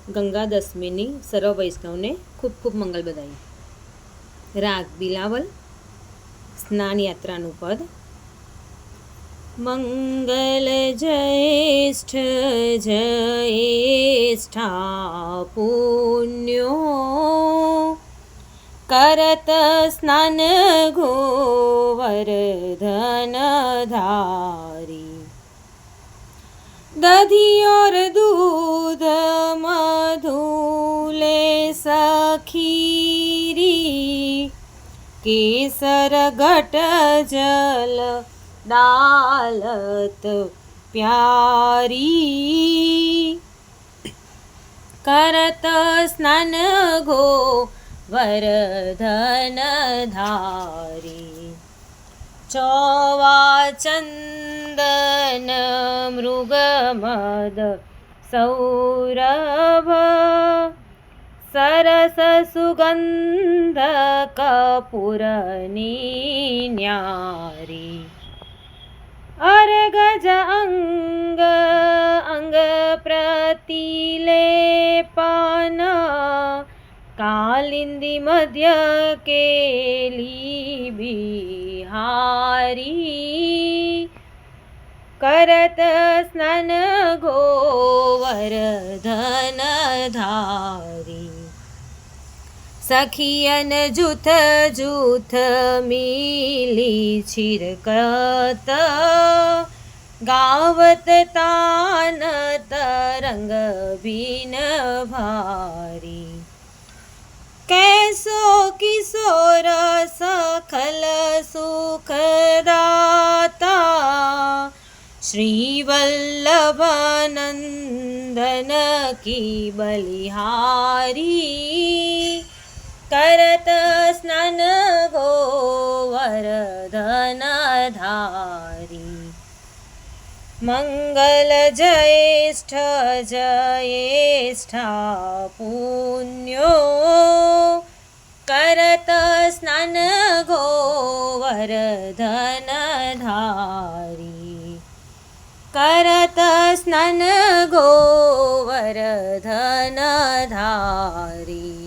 ગંગા દશમીની સર્વ વૈષ્ણવને ખૂબ ખૂબ મંગલ બધાઈ. રાગ બિલાવલ, સ્નાન યાત્રાનું પદ. મંગલ જ્યેષ્ઠ જ્યેષ્ઠા પુણ્યો કરત સ્નાન ગોવર્ધન ધારી. दधि और दूध मधुले सखीरी केसर घट जल डालत प्यारी. करत स्नान गोवर्धन धारी. चौवा चंदन मृगमद सौरभ सरस सुगंध कपूरनी न्यारी. अर्गज अंग अंग प्रतिलेपन कालिंदी मध्य केली बिहारी. करत स्नान गोवर्धन धारी. सखियन जूथ जूथ मिली छिरकत गावत तान तरंग बीन भारी. कैसो किशोर सखल सुखदाता श्रीवल्लभ नंदन की बलिहारी. करत स्नान गोवर्धन धारी. मंगल ज्येष्ठ ज्येष्ठा पुण्यो करत स्नान गोवर्धन धारी. करत स्नान गोवर्धन धारी.